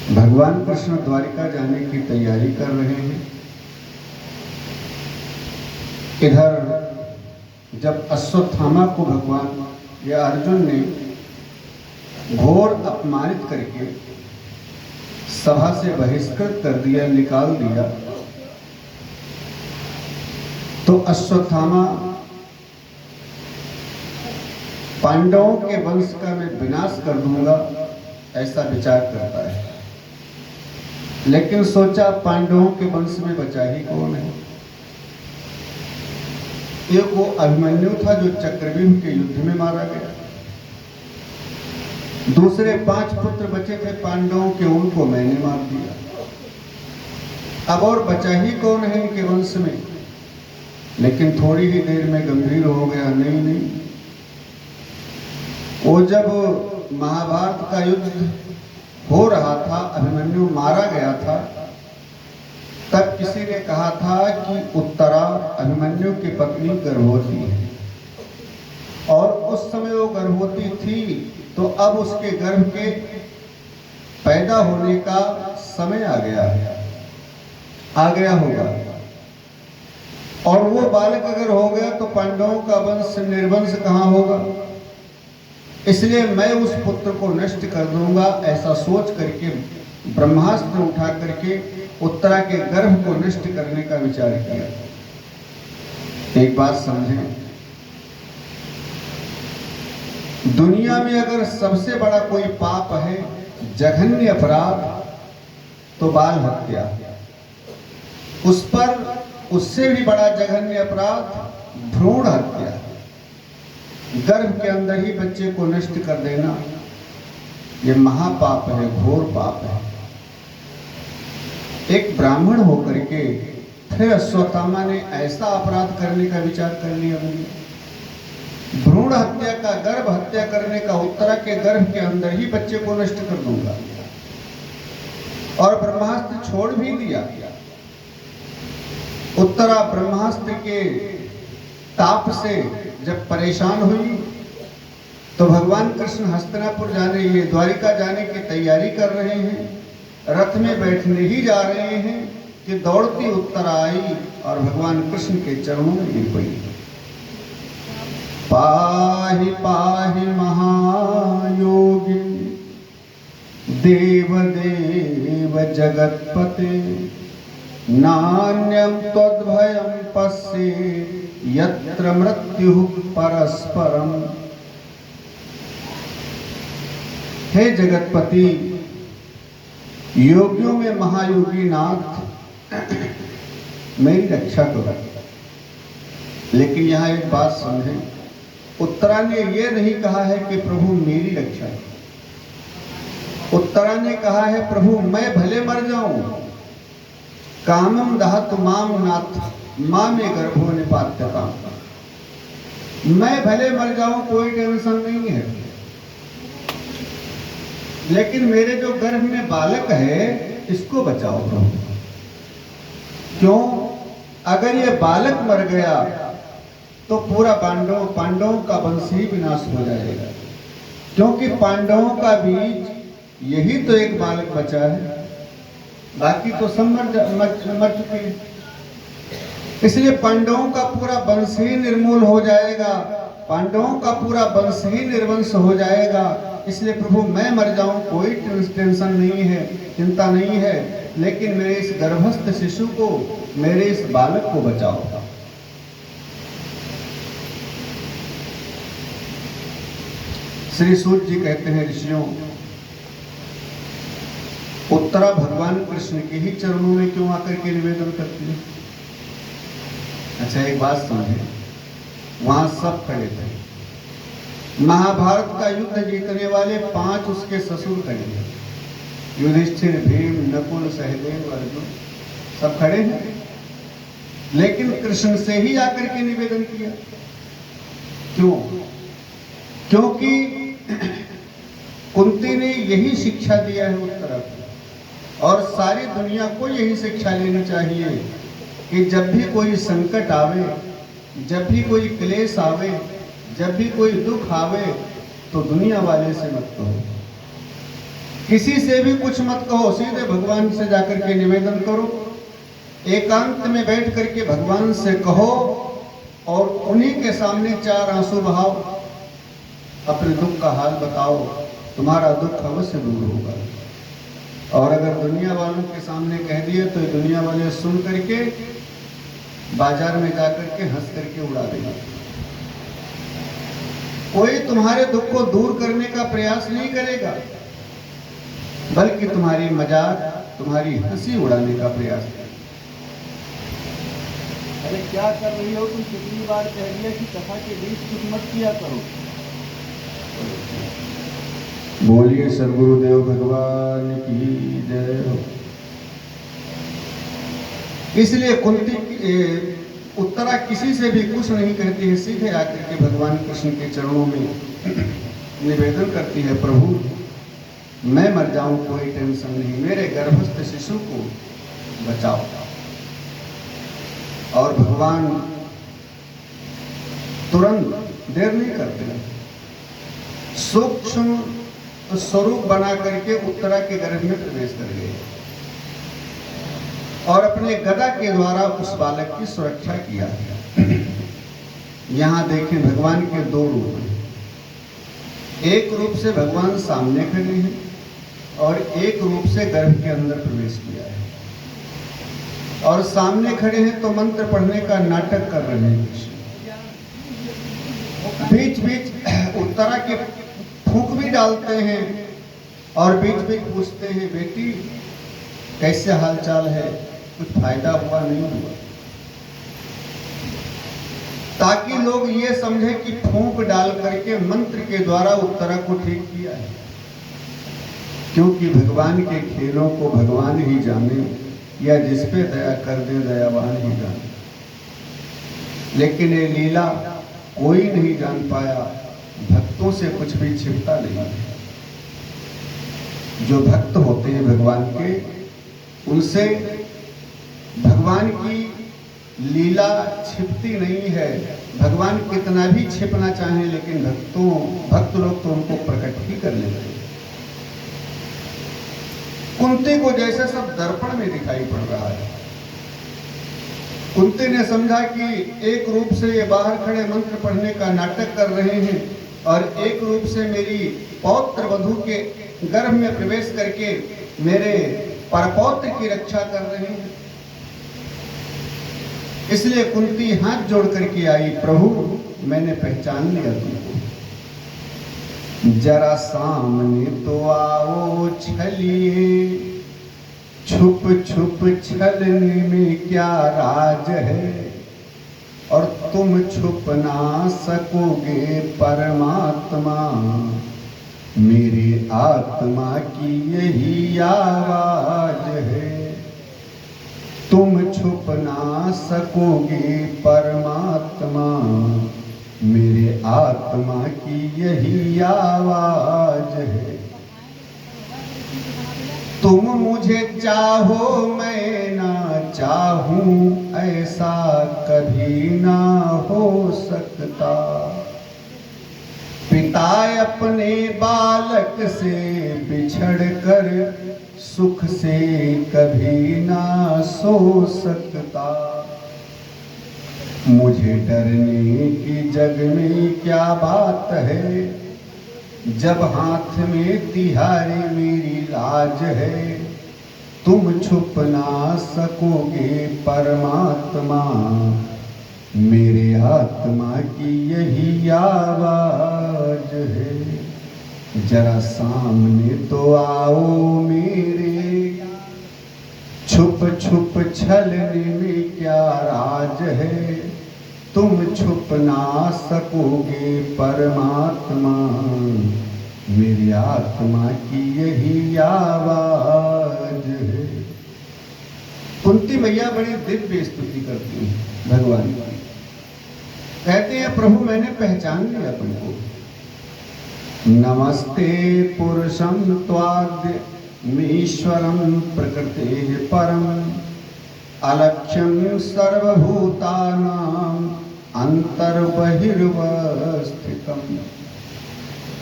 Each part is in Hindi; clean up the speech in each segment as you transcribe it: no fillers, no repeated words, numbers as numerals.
भगवान कृष्ण द्वारिका जाने की तैयारी कर रहे हैं। इधर जब अश्वत्थामा को भगवान या अर्जुन ने घोर अपमानित करके सभा से बहिष्कृत कर दिया, निकाल दिया, तो अश्वत्थामा पांडवों के वंश का मैं विनाश कर दूंगा ऐसा विचार करता है। लेकिन सोचा पांडवों के वंश में बचा ही कौन है। एक वो अभिमन्यु था जो चक्रव्यूह के युद्ध में मारा गया। दूसरे 5 पुत्र बचे थे पांडवों के, उनको मैंने मार दिया। अब और बचा ही कौन है इनके वंश में। लेकिन थोड़ी ही देर में गंभीर हो गया, नहीं, वो जब महाभारत का युद्ध हो रहा था, अभिमन्यु मारा गया था, तब किसी ने कहा था कि उत्तरा अभिमन्यु की पत्नी गर्भवती है, और उस समय वो गर्भवती थी, तो अब उसके गर्भ के पैदा होने का समय आ गया होगा। और वो बालक अगर हो गया तो पांडवों का वंश निर्वंश कहाँ होगा। इसलिए मैं उस पुत्र को नष्ट कर दूंगा, ऐसा सोच करके ब्रह्मास्त्र उठा करके उत्तरा के गर्भ को नष्ट करने का विचार किया। एक बात समझें, दुनिया में अगर सबसे बड़ा कोई पाप है, जघन्य अपराध, तो बाल हत्या। उस पर उससे भी बड़ा जघन्य अपराध भ्रूण हत्या, गर्भ के अंदर ही बच्चे को नष्ट कर देना, ये महापाप है, घोर पाप है। एक ब्राह्मण होकर के फिर अश्वत्थामा ने ऐसा अपराध करने का विचार कर लिया। भ्रूण हत्या का, गर्भ हत्या करने का, उत्तरा के गर्भ के अंदर ही बच्चे को नष्ट कर दूंगा। और ब्रह्मास्त्र छोड़ भी दिया। उत्तरा ब्रह्मास्त्र के ताप से जब परेशान हुई तो भगवान कृष्ण हस्तिनापुर जाने, ये द्वारिका जाने की तैयारी कर रहे हैं, रथ में बैठने ही जा रहे हैं कि दौड़ती उत्तरा आई और भगवान कृष्ण के चरणों में गिर पड़ी। पाहि पाहि महायोगी देव देव जगत्पते, नान्यं त्वद्भयं पश्ये यत्र मृत्यु परस्परम। हे जगतपति, योगियों में महायोगी नाथ, मेरी रक्षा करो। लेकिन यहाँ एक बात समझें, उत्तरा ने यह नहीं कहा है कि प्रभु मेरी रक्षा करो। उत्तरा ने कहा है प्रभु मैं भले मर जाऊं, कामम दहतु माम नाथ मामे गर्भो निपात्यताम, मैं भले मर जाऊं, कोई टेंशन नहीं है, लेकिन मेरे जो गर्भ में बालक है इसको बचाओ प्रभु। क्यों? अगर ये बालक मर गया तो पूरा पांडवों का वंश ही विनाश हो जाएगा, क्योंकि पांडवों का बीज यही तो एक बालक बचा है, बाकी तो सब मर चुके हैं। इसलिए पांडवों का पूरा वंश ही निर्मूल हो जाएगा, पांडवों का पूरा वंश ही निर्वंश हो जाएगा। इसलिए प्रभु मैं मर जाऊं कोई टेंशन नहीं है, चिंता नहीं है, लेकिन मेरे इस गर्भस्थ शिशु को, मेरे इस बालक को बचाओ। श्री सूत जी कहते हैं, ऋषियों, उत्तरा भगवान कृष्ण के ही चरणों में क्यों आकर के निवेदन करती है। अच्छा एक बात समझे, वहां सब खड़े थे, महाभारत का युद्ध जीतने वाले 5 उसके ससुर खड़े थे, युधिष्ठिर, भीम, नकुल, सहदेव, अर्जुन, सब खड़े हैं, लेकिन कृष्ण से ही आकर के निवेदन किया। क्यों? क्योंकि कुंती ने यही शिक्षा दिया है उत्तरा को, और सारी दुनिया को यही शिक्षा लेनी चाहिए कि जब भी कोई संकट आवे, जब भी कोई क्लेश आवे, जब भी कोई दुख आवे, तो दुनिया वाले से मत कहो, किसी से भी कुछ मत कहो, सीधे भगवान से जाकर के निवेदन करो, एकांत में बैठ करके भगवान से कहो और उन्हीं के सामने 4 आंसू बहाओ, अपने दुख का हाल बताओ, तुम्हारा दुख अवश्य दूर होगा। और अगर दुनिया वालों के सामने कह दिए तो दुनिया वाले सुन करके बाजार में जाकर के हंस करके उड़ा देगा। कोई तुम्हारे दुख को दूर करने का प्रयास नहीं करेगा, बल्कि तुम्हारी मजाक, तुम्हारी हंसी उड़ाने का प्रयास करेगा। अरे क्या कर रही हो तुम? कितनी बार कह दिया कि कथा के बीच कुछ मत किया करो। बोलिए सद्गुरुदेव भगवान की जय हो। इसलिए कुंती उत्तरा किसी से भी कुछ नहीं कहती है, सीधे आकर के भगवान कृष्ण के चरणों में निवेदन करती है, प्रभु मैं मर जाऊं कोई टेंशन नहीं, मेरे गर्भस्थ शिशु को बचाओ। और भगवान तुरंत देर नहीं करते, सूक्ष्म स्वरूप बना करके उत्तरा के गर्भ में प्रवेश कर गए और अपने गदा के द्वारा उस बालक की सुरक्षा किया। यहां देखें भगवान के 2 रूप हैं। एक रूप से भगवान सामने खड़े हैं और एक रूप से गर्भ के अंदर प्रवेश किया है। और सामने खड़े हैं तो मंत्र पढ़ने का नाटक कर रहे हैं। बीच बीच उत्तरा के फूंक भी डालते हैं और बीच बीच पूछते हैं, बेटी कैसे हालचाल है, कुछ फायदा हुआ नहीं हुआ, ताकि लोग ये समझे कि फूंक डाल करके मंत्र के द्वारा उत्तरा को ठीक किया है। क्योंकि भगवान के खेलों को भगवान ही जाने, या जिस पे दया कर दे दयावान ही जाने। लेकिन ये लीला कोई नहीं जान पाया, भक्तों से कुछ भी छिपता नहीं। जो भक्त होते हैं भगवान के, उनसे भगवान की लीला छिपती नहीं है। भगवान कितना भी छिपना चाहें, लेकिन भक्त लोग तो उनको प्रकट ही कर लेते हैं। कुंती को जैसे सब दर्पण में दिखाई पड़ रहा है। कुंती ने समझा कि एक रूप से ये बाहर खड़े मंत्र पढ़ने का नाटक कर रहे हैं और एक रूप से मेरी पौत्र वधू के गर्भ में प्रवेश करके मेरे परपौत्र की रक्षा कर रहे हैं। इसलिए कुंती हाथ जोड़ करके आई, प्रभु मैंने पहचान लिया तुमको, जरा सामने तो आओ छलिए, छुप छुप छलने में क्या राज है, और तुम छुप ना सकोगे परमात्मा, मेरी आत्मा की यही आवाज है। तुम छुप ना सकोगे परमात्मा, मेरे आत्मा की यही आवाज है। तुम मुझे चाहो मैं ना चाहूं, ऐसा कभी ना हो सकता। पिता अपने बालक से बिछड़ कर सुख से कभी ना सो सकता। मुझे डरने की जग में क्या बात है, जब हाथ में तिहारी मेरी लाज है। तुम छुप ना सकोगे परमात्मा, मेरे आत्मा की यही आवाज है। जरा सामने तो आओ मेरे, छुप छुप छलने में क्या राज है। तुम छुप ना सकोगे परमात्मा, मेरी आत्मा की यही आवाज है। कुंती मैया बड़ी दिव्य स्तुति करती है भगवान की। कहते हैं, प्रभु मैंने पहचान लिया तुमको। नमस्ते पुरुषं त्वाद्य मीश्वरं प्रकृतेः परम, अलक्ष्यं सर्वभूतानां अंतर्बहिर्वस्थितम्।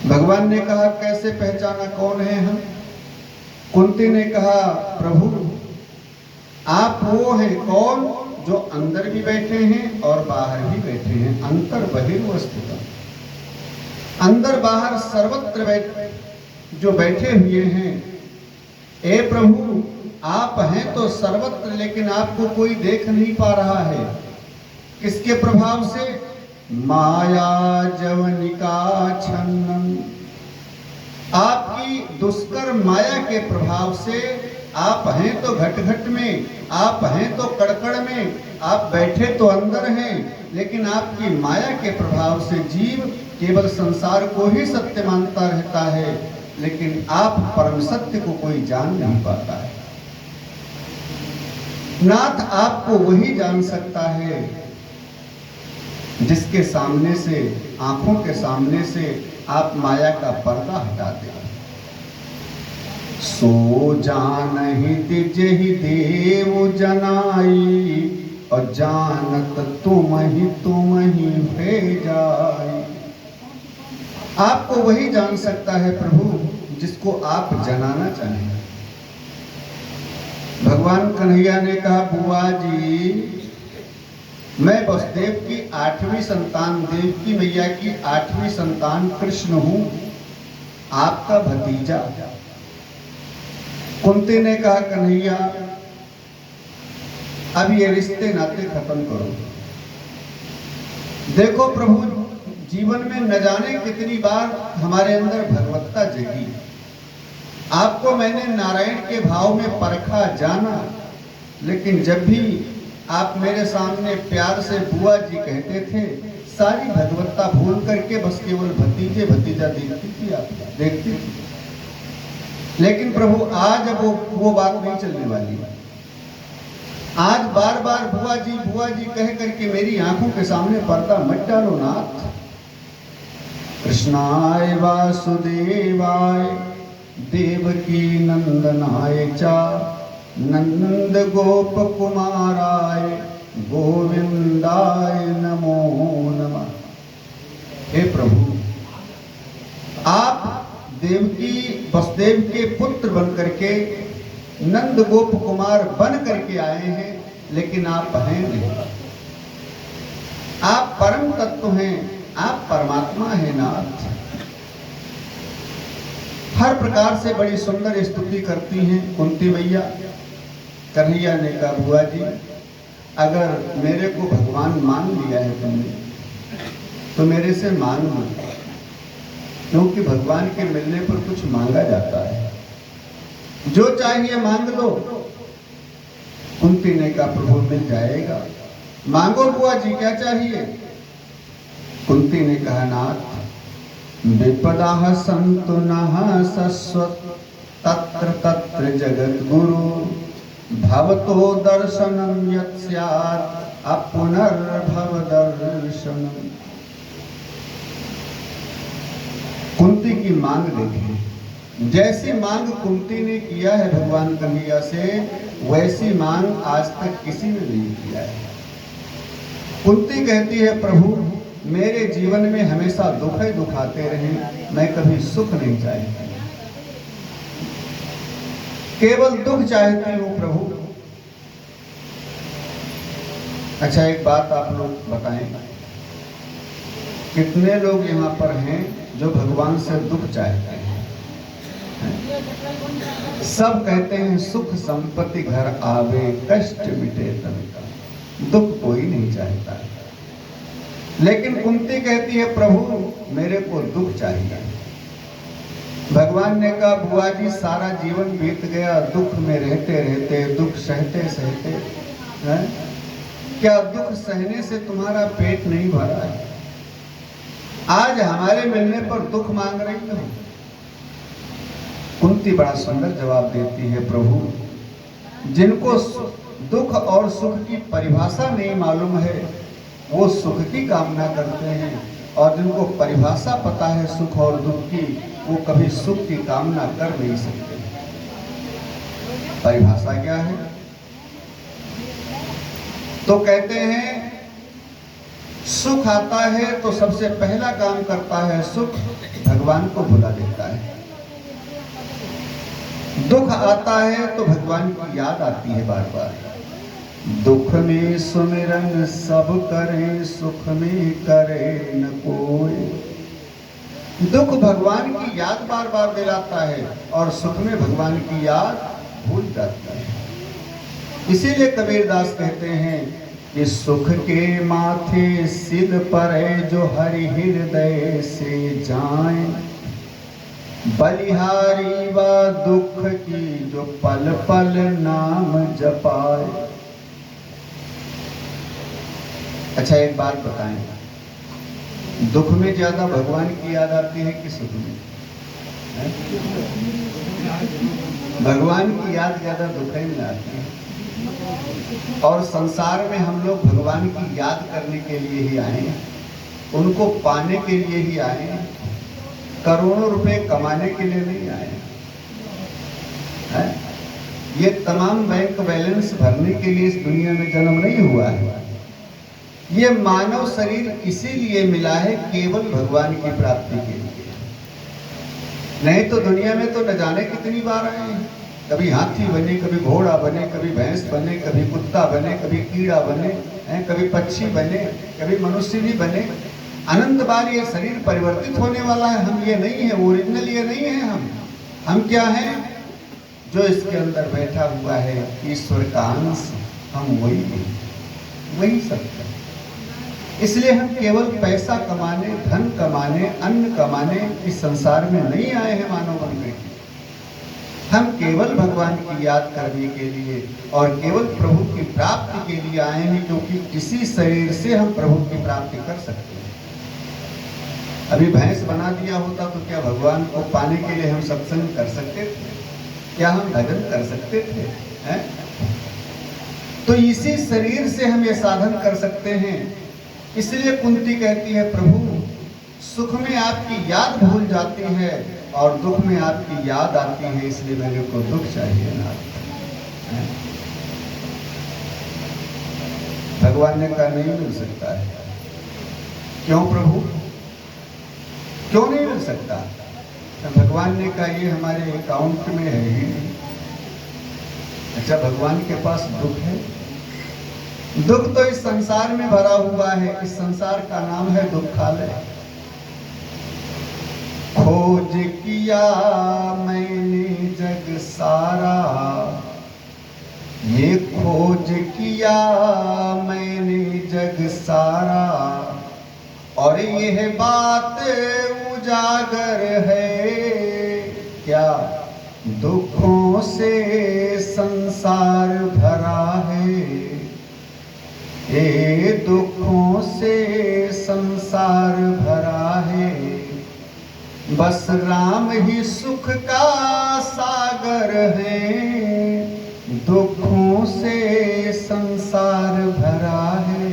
भगवान ने कहा कैसे पहचाना कौन है हम? कुंती ने कहा, प्रभु आप वो हैं कौन जो अंदर भी बैठे हैं और बाहर भी बैठे हैं, अंतर बहिर्वस्थितम्, अंदर बाहर सर्वत्र जो बैठे हुए हैं। ए प्रभु आप हैं तो सर्वत्र, लेकिन आपको कोई देख नहीं पा रहा है। किसके प्रभाव से? माया जवनिका छन्नम, आपकी दुष्कर माया के प्रभाव से। आप हैं तो घट घट में, आप हैं तो कड़कड़ में, आप बैठे तो अंदर हैं, लेकिन आपकी माया के प्रभाव से जीव केवल संसार को ही सत्य मानता रहता है, लेकिन आप परम सत्य को कोई जान नहीं पाता है। नाथ आपको वही जान सकता है जिसके सामने से, आंखों के सामने से आप माया का पर्दा हटा दें। सो जानहि तिजहि देव जनाई, और जानत तुम ही भेजाई। आपको वही जान सकता है प्रभु जिसको आप जनाना चाहें। भगवान कन्हैया ने कहा, बुआ जी मैं वसुदेव की 8वीं संतान, देवकी मैया की 8वीं संतान कृष्ण हूं, आपका भतीजा। कुंती ने कहा, कन्हैया अब ये रिश्ते नाते खत्म करो। देखो प्रभु जीवन में न जाने कितनी बार हमारे अंदर भगवत्ता जगी। आपको मैंने नारायण के भाव में परखा, जाना, लेकिन जब भी आप मेरे सामने प्यार से बुआ जी कहते थे, सारी भगवत्ता भूल करके बस केवल भतीजे भतीजा देखती थी, आप देखती थी। लेकिन प्रभु आज अब वो बात नहीं चलने वाली। आज बार बार बुआ जी कह करके मेरी आंखों के सामने पर्दा मत डालो नाथ। कृष्णाय वासुदेवाय देवकी नंदनाय चा, नंद गोप कुमाराय गोविंदाय नमो नमः। हे प्रभु आप देवकी वसुदेव के पुत्र बन करके, नंद गोप कुमार बन करके आए हैं, लेकिन आप हैं नहीं। आप परम तत्व हैं, आप परमात्मा हैं नाथ। हर प्रकार से बड़ी सुंदर स्तुति करती हैं कुंती मैया। कन्हैया ने कहा, बुआ जी अगर मेरे को भगवान मान लिया है तुमने, तो मेरे से मांग मत, क्योंकि भगवान के मिलने पर कुछ मांगा जाता है। जो चाहिए मांग लो। कुंती ने कहा, प्रभु मिल जाएगा, मांगो बुआ जी क्या चाहिए। कुंती ने कहा, नाथ विपदा संतु नः सस्वत, तत्र तत्र जगत गुरु, भवतो दर्शनम यत् स्यात् अपुनर्भव दर्शनम। कुंती की मांग देखी, जैसी मांग कुंती ने किया है भगवान कन्हैया से, वैसी मांग आज तक किसी ने नहीं किया है। कुंती कहती है, प्रभु मेरे जीवन में हमेशा दुख ही दुख आते रहे, मैं कभी सुख नहीं चाहती, केवल दुख चाहती हूँ प्रभु। अच्छा एक बात आप लोग बताएं, कितने लोग यहाँ पर हैं जो भगवान से दुख चाहते हैं? सब कहते हैं सुख संपत्ति घर आवे, कष्ट मिटे तन का, दुख कोई नहीं चाहता है। लेकिन कुंती कहती है, प्रभु मेरे को दुख चाहिए। भगवान ने कहा, बुआ जी सारा जीवन बीत गया दुख में रहते रहते, दुख सहते सहते, है? क्या दुख सहने से तुम्हारा पेट नहीं भरा है? आज हमारे मिलने पर दुख मांग रही हो। कुंती बड़ा सुंदर जवाब देती है, प्रभु जिनको दुख और सुख की परिभाषा नहीं मालूम है, वो सुख की कामना करते हैं, और जिनको परिभाषा पता है सुख और दुख की, वो कभी सुख की कामना कर नहीं सकते। परिभाषा क्या है? तो कहते हैं सुख आता है तो सबसे पहला काम करता है सुख, भगवान को भुला देता है। दुख आता है तो भगवान की याद आती है बार बार। दुख में सुमिरन सब करे, सुख में करे न कोई। दुख भगवान की याद बार बार दिलाता है और सुख में भगवान की याद भूल जाती है। इसीलिए कबीरदास कहते हैं कि सुख के माथे सिर पर जो हरि हृदय से जाए, बलिहारी व दुख की जो पल पल नाम जपाए। अच्छा एक बात बताएं, दुख में ज्यादा भगवान की याद आती है कि सुख में? भगवान की याद ज्यादा दुख में आती है। और संसार में हम लोग भगवान की याद करने के लिए ही आए हैं, उनको पाने के लिए ही आए हैं, करोड़ों रुपए कमाने के लिए नहीं आए हैं। ये तमाम बैंक बैलेंस भरने के लिए इस दुनिया में जन्म नहीं हुआ है। ये मानव शरीर इसीलिए मिला है केवल भगवान की प्राप्ति के लिए। नहीं तो दुनिया में तो न जाने कितनी बार आए हैं। कभी हाथी बने, कभी घोड़ा बने, कभी भैंस बने, कभी कुत्ता बने, कभी कीड़ा बने, कभी पक्षी बने, कभी मनुष्य भी बने। अनंत बार ये शरीर परिवर्तित होने वाला है। हम ये नहीं है, ओरिजिनल ये नहीं है। हम क्या हैं? जो इसके अंदर बैठा हुआ है ईश्वर का अंश, हम वही सब है। इसलिए हम केवल पैसा कमाने, धन कमाने, अन्न कमाने इस संसार में नहीं आए हैं मानव बनकर के। हम केवल भगवान की याद करने के लिए और केवल प्रभु की प्राप्ति के लिए आए हैं, क्योंकि इसी शरीर से हम प्रभु की प्राप्ति कर सकते हैं। अभी भैंस बना दिया होता तो क्या भगवान को पाने के लिए हम सत्संग कर सकते थे? क्या हम भजन कर सकते थे? तो इसी शरीर से हम ये साधन कर सकते हैं। इसलिए कुंती कहती है, प्रभु सुख में आपकी याद भूल जाती है और दुख में आपकी याद आती है, इसलिए मेरे को दुख चाहिए ना। भगवान ने कहा नहीं मिल सकता है। क्यों प्रभु, क्यों नहीं मिल सकता? तो भगवान ने कहा ये हमारे अकाउंट में है ही नहीं। अच्छा, भगवान के पास दुख है? दुख तो इस संसार में भरा हुआ है। इस संसार का नाम है दुखालय। खोज किया मैंने जग सारा, ये खोज किया मैंने जग सारा, और यह बात उजागर है क्या, दुखों से संसार भरा है। ये दुखों से संसार भरा है, बस राम ही सुख का सागर है। दुखों से संसार भरा है।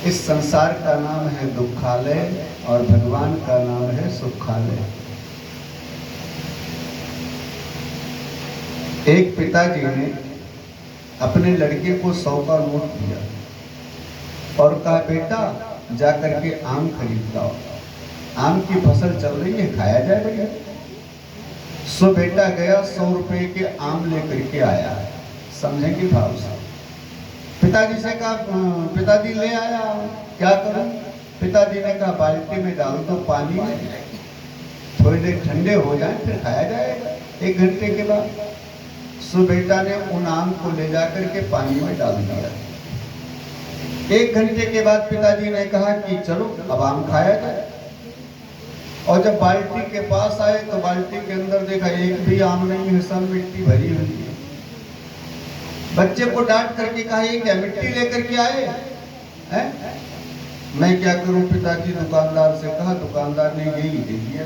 इस संसार का नाम है दुखालय और भगवान का नाम है सुखालय। एक पिताजी ने अपने लड़के को 100 का नोट दिया और कहा, बेटा जाकर के आम खरीद लाओ, आम की फसल चल रही है, खाया जाए भैया। सो बेटा गया, 100 रुपए के आम लेकर के आया। समझेंगे भाव से? पिताजी से कहा, पिताजी ले आया, क्या करूं? पिताजी ने कहा, बाल्टी में डाल दो पानी में, थोड़ी देर ठंडे हो जाए फिर खाया जाएगा 1 घंटे के बाद। सो बेटा ने उन आम को ले जाकर के पानी में डाल दिया। 1 घंटे के बाद पिताजी ने कहा कि चलो अब आम खाया जाए। और जब बाल्टी के पास आए तो बाल्टी के अंदर देखा एक भी आम नहीं है, सब मिट्टी भरी हुई है। बच्चे को डांट करके कहा, ये क्या मिट्टी लेकर के आए हैं? मैं क्या करूं पिताजी, दुकानदार से कहा, दुकानदार ने यही दे दिया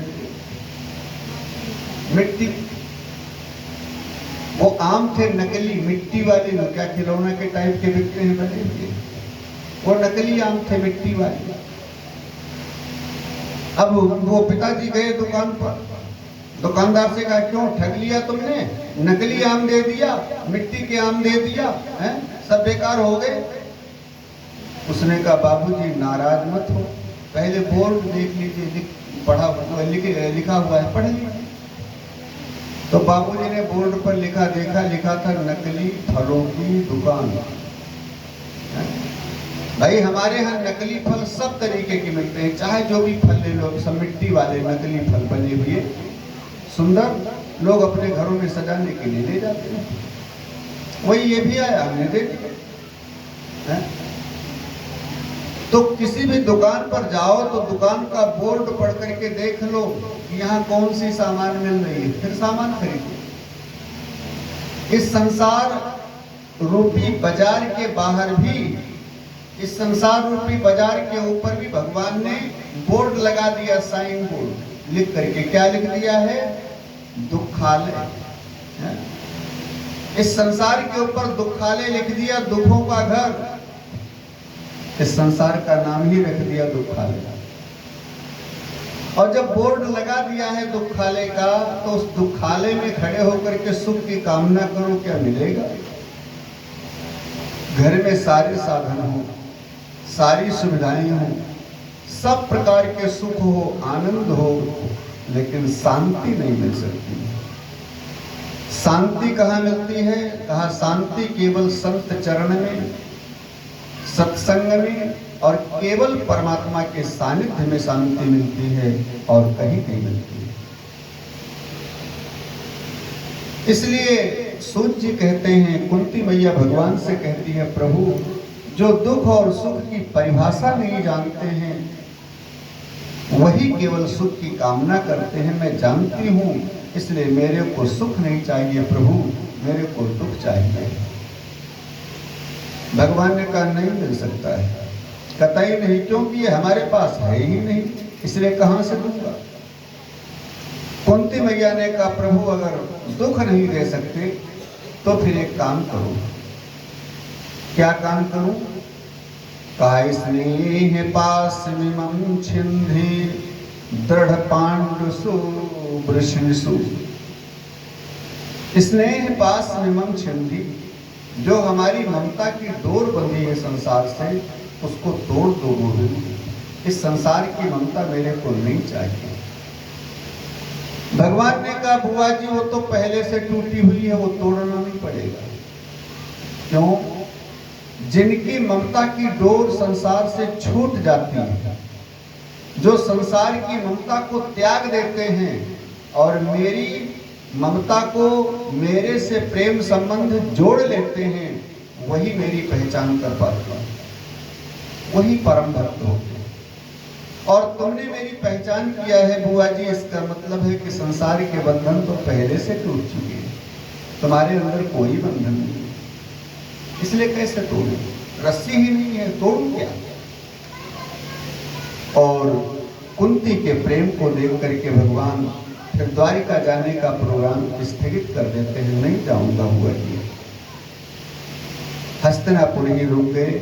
मिट्टी। वो आम थे नकली, मिट्टी वाले, क्या खिलौना के टाइप के बिकते हैं बने हुए, वो नकली आम थे, मिट्टी वाले। अब वो पिताजी गए दुकान पर, दुकानदार से कहा, क्यों ठग लिया तुमने, नकली आम दे दिया, मिट्टी के आम दे दिया, हैं? सब बेकार हो गए। उसने कहा, बाबूजी नाराज मत हो, पहले बोर्ड देख लीजिए, लिखा हुआ है, पढ़ लीजिए। तो बाबूजी ने बोर्ड पर लिखा था नकली फलों की दुकान। भाई हमारे यहाँ नकली फल सब तरीके के मिलते हैं, चाहे जो भी फल ले लो, सब मिट्टी वाले नकली फल बने हुए सुंदर, लोग अपने घरों में सजाने के लिए ले जाते हैं। वही ये भी आया, हमने देखा। तो किसी भी दुकान पर जाओ तो दुकान का बोर्ड पढ़ करके देख लो कि यहाँ कौन सी सामान मिल रही है, फिर सामान खरीदो। इस संसार रूपी बाजार के बाहर भी, इस संसार रूपी बाजार के ऊपर भी भगवान ने बोर्ड लगा दिया, साइन बोर्ड लिख करके। क्या लिख दिया है? दुखालय। इस संसार के ऊपर दुखालय लिख दिया, दुखों का घर। इस संसार का नाम ही रख दिया दुखालय। और जब बोर्ड लगा दिया है दुखालय का, तो उस दुखालय में खड़े होकर के सुख की कामना करो, क्या मिलेगा? घर में सारे साधन हो, सारी सुविधाएं हो, सब प्रकार के सुख हो, आनंद हो, लेकिन शांति नहीं मिल सकती। शांति कहाँ मिलती है? कहा शांति केवल संत चरण में, सत्संग में और केवल परमात्मा के सानिध्य में शांति मिलती है, और कहीं नहीं मिलती है। इसलिए सूत जी कहते हैं, कुंती मैया भगवान से कहती है, प्रभु जो दुख और सुख की परिभाषा नहीं जानते हैं, वही केवल सुख की कामना करते हैं। मैं जानती हूं, इसलिए मेरे को सुख नहीं चाहिए प्रभु, मेरे को दुख चाहिए। भगवान ने कहा नहीं मिल सकता है, कतई नहीं, क्योंकि ये हमारे पास है ही नहीं, इसलिए कहां से दूंगा। कुंती मैया ने कहा, प्रभु अगर दुख नहीं दे सकते तो फिर एक काम करो। क्या काम करूं? कहा स्नेह पास मिमं छिंधि दृढ़ पांडुसु वृषिसु। स्नेह पास मिमं छिंधि, जो हमारी ममता की डोर बंधी है संसार से, उसको तोड़ दो गोविंद। इस संसार की ममता मेरे को नहीं चाहिए। भगवान ने कहा, बुआ जी वो तो पहले से टूटी हुई है, वो तोड़ना नहीं पड़ेगा। क्यों? जिनकी ममता की डोर संसार से छूट जाती है, जो संसार की ममता को त्याग देते हैं और मेरी ममता को, मेरे से प्रेम संबंध जोड़ लेते हैं, वही मेरी पहचान कर पाते हैं, वही परम भक्त होते हैं। और तुमने मेरी पहचान किया है बुआ जी, इसका मतलब है कि संसार के बंधन तो पहले से टूट चुके हैं, तुम्हारे अंदर कोई बंधन नहीं, इसलिए कैसे तोड़ू? रस्सी ही नहीं है, तोड़ू क्या? और कुंती के प्रेम को देख करके भगवान फिर द्वारिका जाने का प्रोग्राम स्थगित कर देते हैं। नहीं जाऊंगा हुआ जी। हस्तिनापुर ही रुक गए।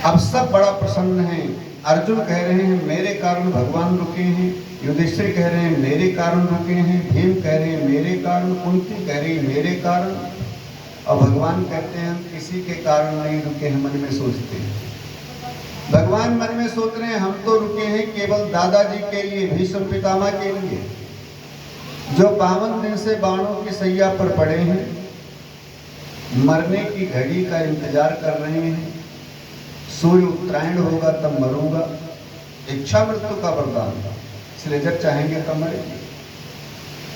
अब सब बड़ा प्रसन्न हैं। अर्जुन कह रहे हैं मेरे कारण भगवान रुके हैं, युधिष्ठिर कह रहे हैं मेरे कारण रुके हैं, भीम कह रहे हैं मेरे कारण, कुंती कह रही है मेरे कारण, और भगवान कहते हैं हम किसी के कारण नहीं रुके हैं। मन में सोचते हैं, भगवान मन में सोच रहे हैं हम तो रुके हैं केवल दादाजी के लिए, भीष्म पितामह के लिए, जो 52 दिन से बाणों की सैया पर पड़े हैं, मरने की घड़ी का इंतजार कर रहे हैं। सूर्य उत्तरायण होगा तब मरूंगा, इच्छा मृत्यु का वरदान, इसलिए जब चाहेंगे तब मरेंगे।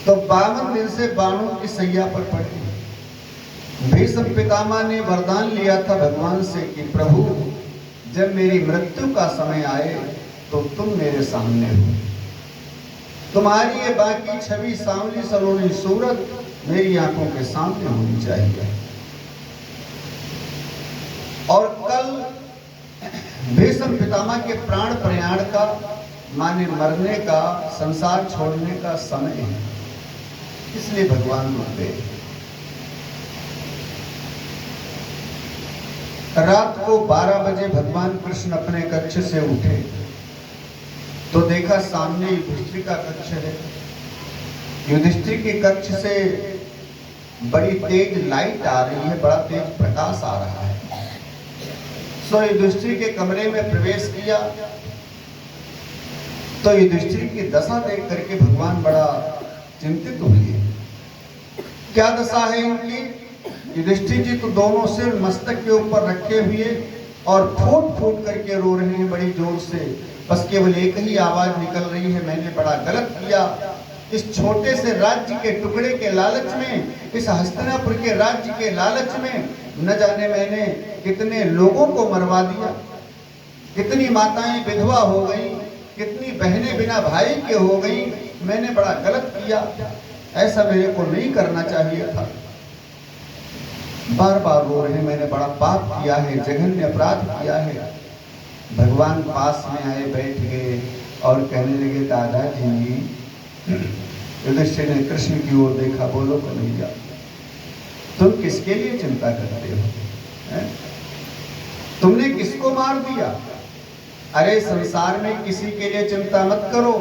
तो 52 दिन से बाणों की सैया पर पड़े हैं। भीष्म पितामह ने वरदान लिया था भगवान से कि प्रभु जब मेरी मृत्यु का समय आए तो तुम मेरे सामने हो, तुम्हारी ये बाकी छवि सांवली सलोनी सूरत मेरी आंखों के सामने होनी चाहिए। और कल भीष्म पितामह के प्राण प्रयाण का, माने मरने का, संसार छोड़ने का समय है, इसलिए भगवान रुक गए। रात को 12 बजे भगवान कृष्ण अपने कक्ष से उठे तो देखा सामने युधिष्ठिर का कक्ष है। युधिष्ठिर के कक्ष से बड़ी तेज लाइट आ रही है, बड़ा तेज प्रकाश आ रहा है। सो युधिष्ठिर के कमरे में प्रवेश किया तो युधिष्ठिर की दशा देख करके भगवान बड़ा चिंतित हुए। क्या दशा है इनकी? युधिष्ठिर जी तो दोनों सिर मस्तक के ऊपर रखे हुए और फूट फूट करके रो रहे हैं बड़ी जोर से। बस केवल एक ही आवाज निकल रही है, मैंने बड़ा गलत किया। इस छोटे से राज्य के टुकड़े के लालच में, इस हस्तिनापुर के राज्य के लालच में न जाने मैंने कितने लोगों को मरवा दिया, कितनी माताएं विधवा हो गई, कितनी बहनें बिना भाई के हो गई। मैंने बड़ा गलत किया, ऐसा मेरे को नहीं करना चाहिए था। बार बार रो रहे, मैंने बड़ा पाप किया है, जघन्य अपराध किया है। भगवान पास में आए, बैठ गए और कहने लगे, दादाजी। युधिष्ठिर ने कृष्ण की ओर देखा, बोलो कन्हैया, तुम किसके लिए चिंता करते हो? तुमने किसको मार दिया? अरे संसार में किसी के लिए चिंता मत करो,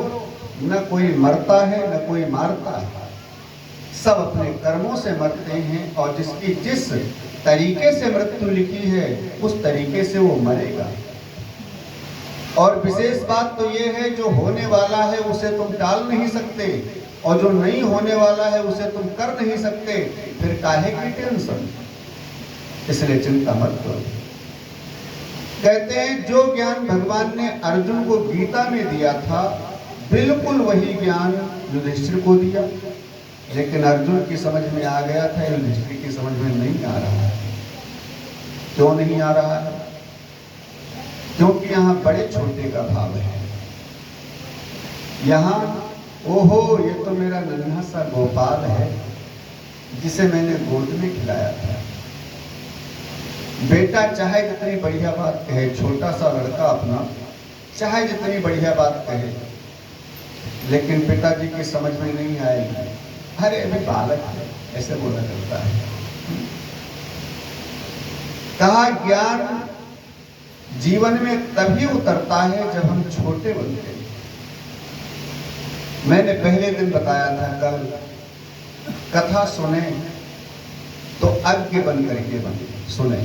न कोई मरता है न कोई मारता है, सब अपने कर्मों से मरते हैं और जिसकी जिस तरीके से मृत्यु लिखी है उस तरीके से वो मरेगा। और विशेष बात तो ये है, जो होने वाला है उसे तुम टाल नहीं सकते और जो नहीं होने वाला है उसे तुम कर नहीं सकते, फिर काहे की टेंशन? इसलिए चिंता मत करो। कहते हैं जो ज्ञान भगवान ने अर्जुन को गीता में दिया था, बिल्कुल वही ज्ञान युधिष्ठिर को दिया, लेकिन अर्जुन की समझ में आ गया था, युधिष्ठिर की समझ में नहीं आ रहा है। क्यों नहीं आ रहा है? क्योंकि यहाँ बड़े छोटे का भाव है। यहाँ ओहो, ये तो मेरा नन्हा सा गोपाल है जिसे मैंने गोद में खिलाया था। बेटा चाहे जितनी बढ़िया बात कहे, छोटा सा लड़का अपना चाहे जितनी बढ़िया बात कहे, लेकिन पिताजी की समझ में नहीं आएगी। अरे अभी बालक है, ऐसे बोला करता है। कहा ज्ञान जीवन में तभी उतरता है जब हम छोटे बनते हैं। मैंने पहले दिन बताया था, कल कथा सुने तो अज्ञ बन करके सुने,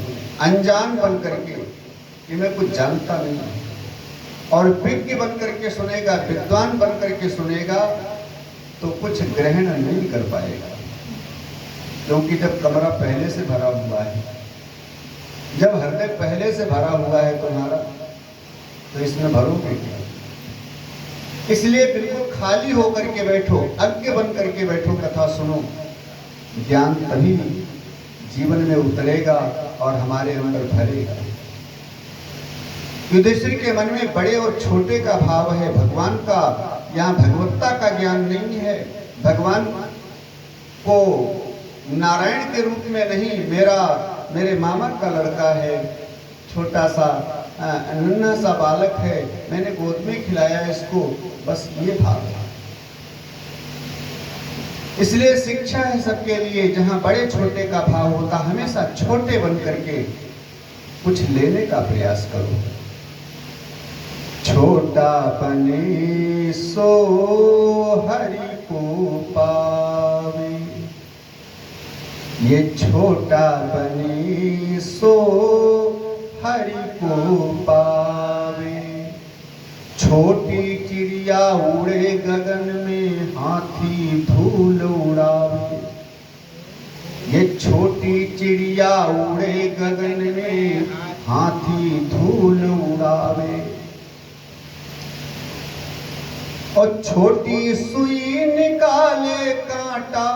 अनजान बन करके कि मैं कुछ जानता नहीं हूं, और विज्ञ बन करके सुनेगा, विद्वान बन करके सुनेगा तो कुछ ग्रहण नहीं कर पाएगा। क्योंकि जब कमरा पहले से भरा हुआ है, जब हृदय पहले से भरा हुआ है तुम्हारा, तो इसमें भरोगे क्या? इसलिए बिल्कुल खाली होकर के बैठो, अज्ञ बन करके बैठो, कथा सुनो। ज्ञान तभी जीवन में उतरेगा और हमारे अंदर भरेगा। युधिष्ठिर के मन में बड़े और छोटे का भाव है, भगवान का यहाँ भगवत्ता का ज्ञान नहीं है। भगवान को नारायण के रूप में नहीं, मेरे मामा का लड़का है, छोटा सा नन्हा सा बालक है, मैंने गोद में खिलाया इसको, बस ये भाव है। इसलिए शिक्षा है सबके लिए, जहां बड़े छोटे का भाव होता, हमेशा छोटे बन करके कुछ लेने का प्रयास करो। छोटा बने सो हरि को पावे, ये छोटा बने सो हरि को पावे। छोटी चिड़िया उड़े गगन में, हाथी धूल उड़ावे। ये छोटी चिड़िया उड़े गगन में, हाथी धूल उड़ावे। और छोटी सुई निकाले कांटा,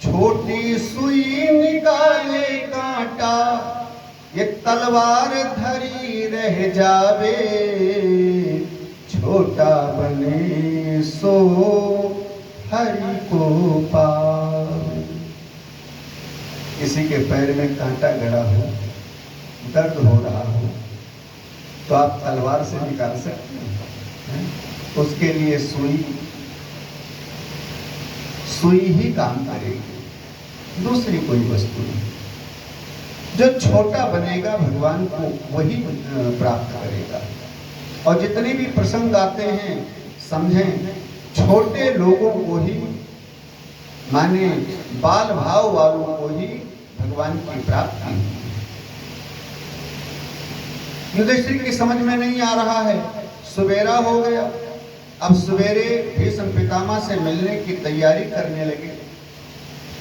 छोटी सुई निकाले कांटा, ये तलवार धरी रह जावे। छोटा बने सो हरि को पावे। किसी के पैर में कांटा गड़ा हो, दर्द हो रहा हो, तो आप तलवार से निकाल सकते हैं? उसके लिए सुई ही काम करेगी, दूसरी कोई वस्तु नहीं। जो छोटा बनेगा भगवान को वही प्राप्त करेगा। और जितने भी प्रसंग आते हैं, समझें छोटे लोगों को ही, माने बाल भाव वालों को ही भगवान की प्राप्ति। युधिष्ठिर की समझ में नहीं आ रहा है, सवेरा हो गया, अब सवेरे भीष्म पितामह से मिलने की तैयारी करने लगे।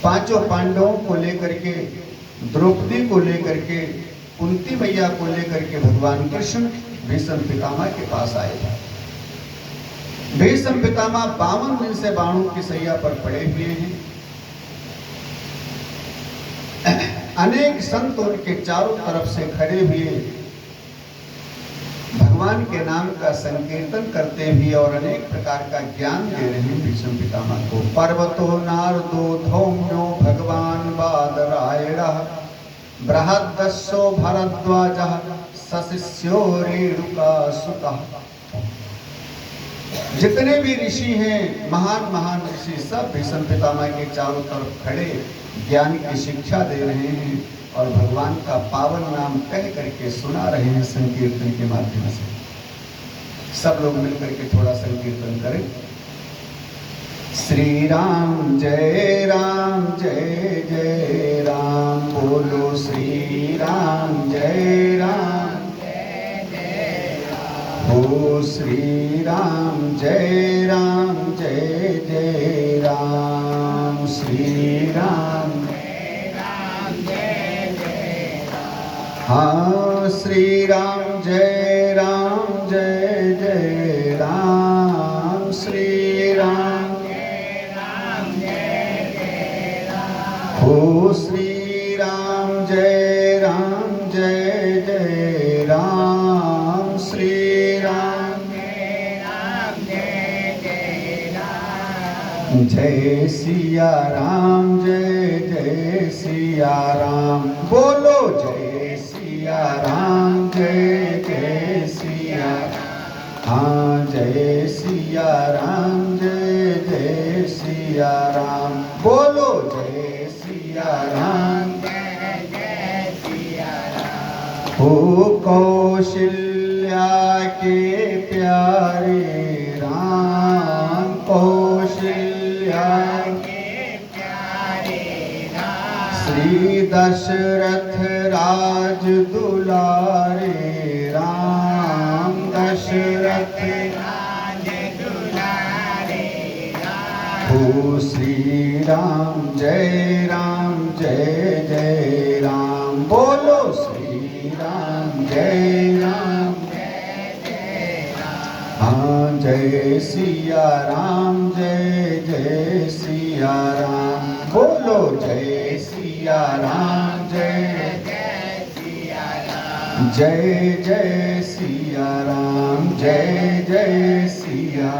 पांचों पांडवों को लेकर के, द्रौपदी को लेकर के, कुंती मैया को लेकर के भगवान कृष्ण भीष्म पितामह के पास आए थे। भीष्म पितामह 52 दिन से बाणों की सैया पर पड़े हुए हैं। अनेक संत उनके चारों तरफ से खड़े हुए भगवान के नाम का संकीर्तन करते हुए और अनेक प्रकार का ज्ञान दे रहे हैं भीष्म पितामह को। पर्वतो नारदो धौम्यो भगवान बादरायणः बृहद्दस्यो भरद्वाजः सशिष्यो रेणुकासुतः। जितने भी ऋषि हैं, महान महान ऋषि, सब भीष्म पितामह के चारों तरफ खड़े ज्ञान की शिक्षा दे रहे हैं और भगवान का पावन नाम कह करके सुना रहे हैं संकीर्तन के माध्यम से। सब लोग मिलकर के थोड़ा संकीर्तन करें। श्री राम जय जय राम, बोलो श्री राम जय राम, हो श्री राम जय राम, श्री राम हाँ, श्री राम जय राम, श्री राम हो श्री राम जय राम, श्री राम जय सिया राम, जय सिया राम, बोलो जय सिया राम, जय सिया, हाँ जय सिया राम, जय सिया राम, बोलो जय सिया राम, जय सिया राम। हो कौशल्या के प्यारे राम, कौशल्या के प्यारे राम, श्री दशरथ राज दुलारे राम, दशरथ राज दुलारे राम, हो श्री राम जय राम, बोलो श्री राम जय राम, हाँ जय सिया राम, जय सिया राम, बोलो जय सिया राम, जय सिया राम, जय सिया राम, जय सिया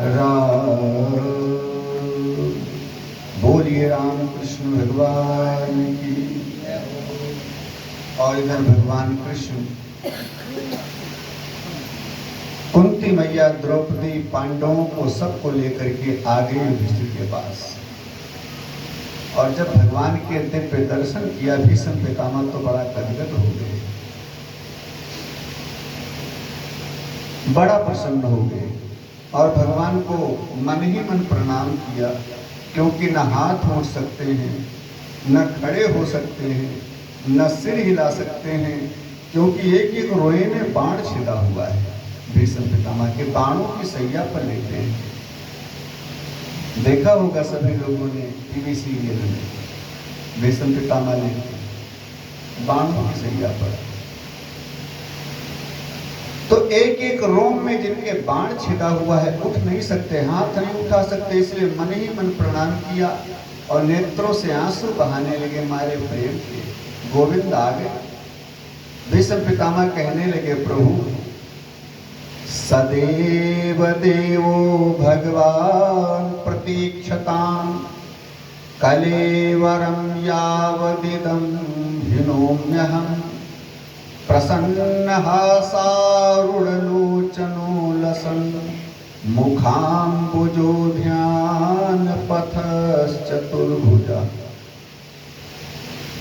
राम। बोलिए राम कृष्ण भगवान की। और इधर भगवान कृष्ण कुंती मैया, द्रौपदी, पांडवों को सबको लेकर के आ गए युधिष्ठिर के पास। और जब भगवान के दिव्य दर्शन किया भीष्म पितामह तो बड़ा गदगद हो गए, बड़ा प्रसन्न हो गए और भगवान को मन ही मन प्रणाम किया, क्योंकि न हाथ उठ सकते हैं, न खड़े हो सकते हैं, न सिर हिला सकते हैं, क्योंकि एक एक रोए में बाण छिदा हुआ है। भीष्म पितामह के बाणों की सैया पर लेते हैं। देखा होगा सभी लोगों ने टीवी सीरियल में, भीष्म पितामह लेते बाणों की सैया पर। तो एक एक रोम में जिनके बाण छिदा हुआ है, उठ नहीं सकते, हाथ नहीं उठा सकते, इसलिए मन ही मन प्रणाम किया और नेत्रों से आंसू बहाने लगे मारे प्रेम के। गोविंद आ गए। भीष्म पितामह कहने लगे, प्रभु सदैव देवो भगवान प्रतीक्षतां कलेवरं यावदिदं हिनोम्यहं प्रसन्नः सारुणलोचनो लसन् मुखाम्बुजो ध्यानपथश्चतुर्भुजः।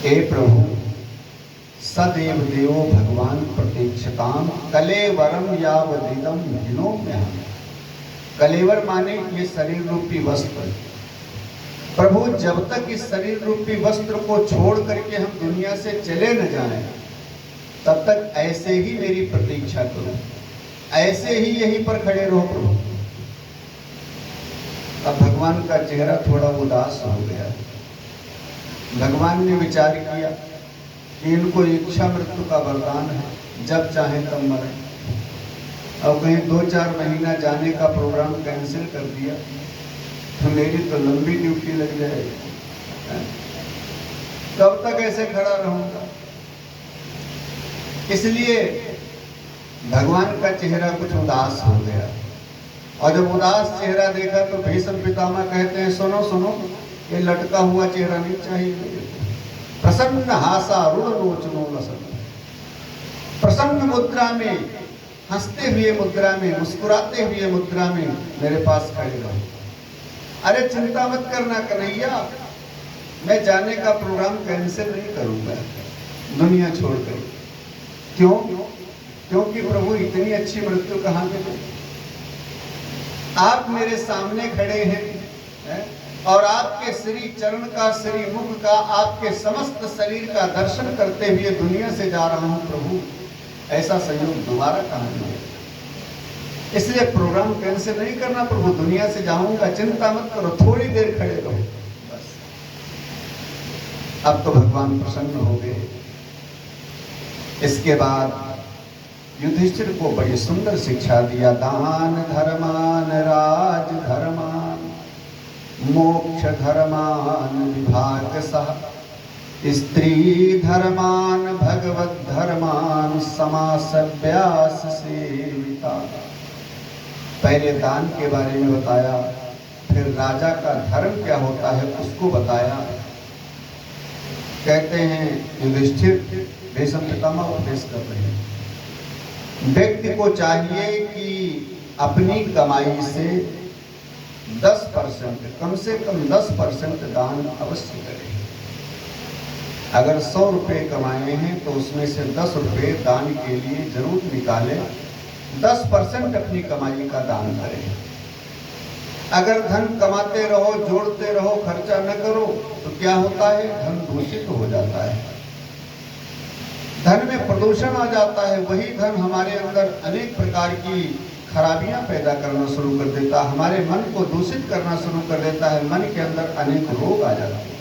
हे प्रभु, सदैव देवो भगवान प्रतीक्षताम कलेवरम यावदिदं हिनोम्यहं। कलेवर माने ये शरीर रूपी वस्त्र। प्रभु, जब तक इस शरीर रूपी वस्त्र को छोड़ करके हम दुनिया से चले न जाएं, तब तक ऐसे ही मेरी प्रतीक्षा करो, ऐसे ही यहीं पर खड़े रहो प्रभु। अब भगवान का चेहरा थोड़ा उदास हो गया। भगवान ने विचार किया कि इनको इच्छा मृत्यु का वरदान है, जब चाहे तब मरे। अब कहीं 2-4 महीना जाने का प्रोग्राम कैंसिल कर दिया तो मेरी तो लंबी ड्यूटी लग जाएगी। कब तक ऐसे खड़ा रहूंगा? इसलिए भगवान का चेहरा कुछ उदास हो गया। और जब उदास चेहरा देखा तो भीष्म पितामह कहते हैं, सुनो सुनो, ये लटका हुआ चेहरा नहीं चाहिए। प्रसन्न हासा रुण लोचनो लसन, प्रसन्न मुद्रा में, हंसते हुए मुद्रा में, मुस्कुराते हुए मुद्रा में मेरे पास खड़े रहो। अरे चिंता मत करना कन्हैया, मैं जाने का प्रोग्राम कैंसिल नहीं करूंगा दुनिया छोड़कर। क्यों? क्योंकि प्रभु इतनी अच्छी मृत्यु कहाँ पे दे? आप मेरे सामने खड़े हैं और आपके श्री चरण का, श्री मुख का, आपके समस्त शरीर का दर्शन करते हुए दुनिया से जा रहा हूं प्रभु। ऐसा संयोग दोबारा कहाँ मिलेगा? इसलिए प्रोग्राम कैंसिल नहीं करना प्रभु, दुनिया से जाऊंगा, चिंता मत करो, थोड़ी देर खड़े रहो बस। अब तो भगवान प्रसन्न हो गए। इसके बाद युधिष्ठिर को बड़ी सुंदर शिक्षा दिया। दान धर्मान राज धर्मान मोक्ष धर्मान विभाग सह, स्त्री धर्मान भगवत धर्मान समासव्यास सेविता। पहले दान के बारे में बताया, फिर राजा का धर्म क्या होता है उसको बताया। कहते हैं युधिष्ठिर, भीष्म पितामह उपदेश कर रहे हैं, व्यक्ति को चाहिए कि अपनी कमाई से 10%, कम से कम 10% दान अवश्य करें। अगर 100 रुपये कमाए हैं तो उसमें से 10 रुपये दान के लिए जरूर निकालें। 10% अपनी कमाई का दान करें। अगर धन कमाते रहो, जोड़ते रहो, खर्चा न करो तो क्या होता है? धन दूषित हो जाता है, धन में प्रदूषण आ जाता है। वही धन हमारे अंदर अनेक प्रकार की खराबियां पैदा करना शुरू कर देता है, हमारे मन को दूषित करना शुरू कर देता है, मन के अंदर अनेक रोग आ जाते हैं।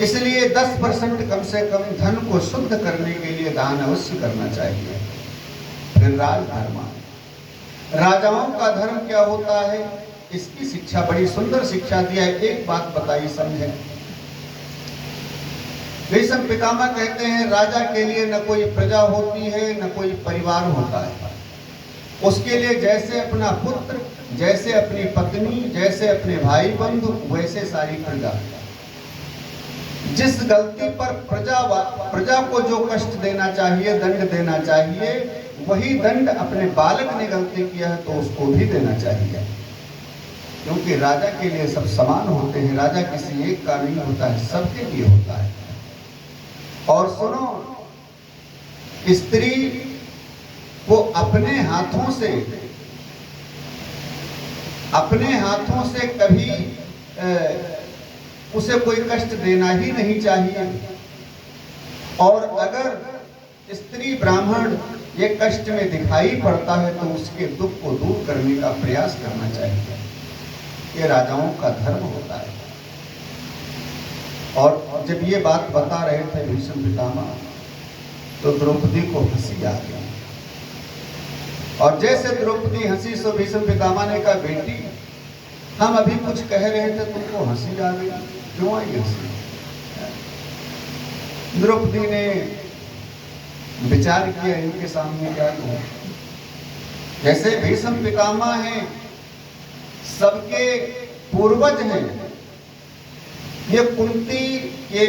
इसलिए 10% कम से कम धन को शुद्ध करने के लिए दान अवश्य करना चाहिए। फिर राजधर्म, राजाओं का धर्म क्या होता है, इसकी शिक्षा बड़ी सुंदर शिक्षा दिया है। एक बात बताई समझे। भीष्म पितामह कहते हैं, राजा के लिए न कोई प्रजा होती है न कोई परिवार होता है। उसके लिए जैसे अपना पुत्र, जैसे अपनी पत्नी, जैसे अपने भाई बंधु, वैसे सारी प्रजा। जिस गलती पर प्रजा को जो कष्ट देना चाहिए, दंड देना चाहिए, वही दंड अपने बालक ने गलती किया है तो उसको भी देना चाहिए। क्योंकि राजा के लिए सब समान होते हैं, राजा किसी एक का नहीं होता है, सबके लिए होता है। और सुनो, स्त्री को अपने हाथों से कभी उसे कोई कष्ट देना ही नहीं चाहिए। और अगर स्त्री ब्राह्मण ये कष्ट में दिखाई पड़ता है तो उसके दुख को दूर करने का प्रयास करना चाहिए। ये राजाओं का धर्म होता है। और जब ये बात बता रहे थे भीष्म पितामह तो द्रौपदी को हंसी आ गई। और जैसे द्रौपदी हंसी सो भीष्म पितामह ने कहा, बेटी हम अभी कुछ कह रहे थे तुमको हंसी आ गई, क्यों आई हंसी? द्रौपदी ने विचार किया, इनके सामने क्या कहूं। जैसे भीष्म पितामह हैं, सबके पूर्वज हैं, ये कुंती के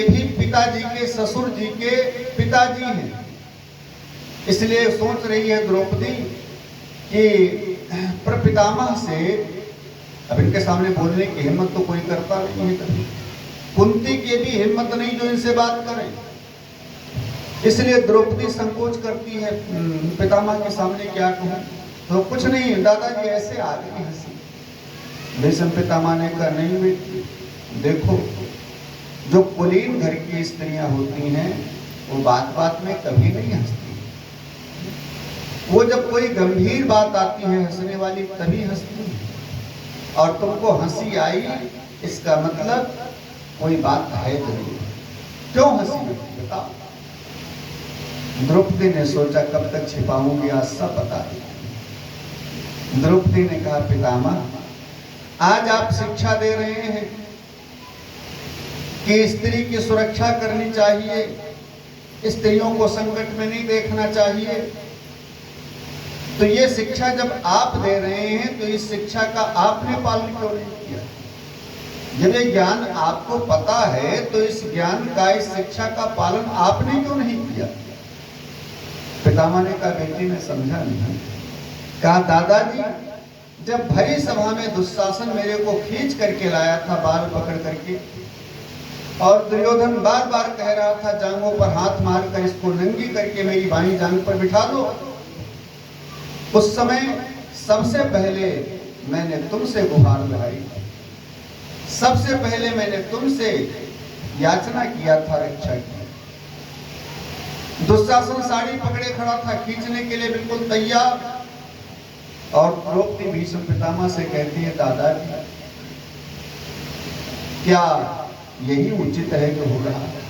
भी पिताजी के, ससुर जी के पिताजी हैं। इसलिए सोच रही है द्रौपदी कि प्रपितामह से अब इनके सामने बोलने की हिम्मत तो कोई करता नहीं है कभी। कुंती की भी हिम्मत नहीं जो इनसे बात करें। इसलिए द्रौपदी संकोच करती है, पितामह के सामने क्या कहूं। तो कुछ नहीं दादाजी, ऐसे आ गई हंसी। भीष्म पितामह ने कहा, नहीं बेटी देखो, जो कुलीन घर की स्त्रियां होती हैं वो बात बात में कभी नहीं हंसती। वो जब कोई गंभीर बात आती है हंसने वाली तभी हंसती है, और तुमको हंसी आई इसका मतलब कोई बात है जरूर। क्यों हंसी बताओ? द्रौपदी ने सोचा कब तक छिपाऊंगी, आज सब बता दी। द्रौपदी ने कहा पितामह, आज आप शिक्षा दे रहे हैं कि स्त्री की सुरक्षा करनी चाहिए, स्त्रियों को संकट में नहीं देखना चाहिए। तो ये शिक्षा जब आप दे रहे हैं तो इस शिक्षा का आपने पालन क्यों नहीं किया? जब ये ज्ञान आपको पता है तो इस ज्ञान का, इस शिक्षा का पालन आपने क्यों नहीं किया? पितामह ने कहा बेटी मैं समझा नहीं। कहा दादाजी, जब भरी सभा में दुशासन मेरे को खींच करके लाया था बाल पकड़ करके, और दुर्योधन बार बार कह रहा था जांघों पर हाथ मारकर इसको नंगी करके मेरी बाईं जांघ पर बिठा दो, उस समय सबसे पहले मैंने तुमसे गुहार लगाई, सबसे पहले मैंने तुमसे याचना किया था रक्षा की। दुशासन साड़ी पकड़े खड़ा था खींचने के लिए बिल्कुल तैयार, और द्रौपदी भीष्म पितामह से कहती है दादाजी क्या यही उचित है जो हो रहा है?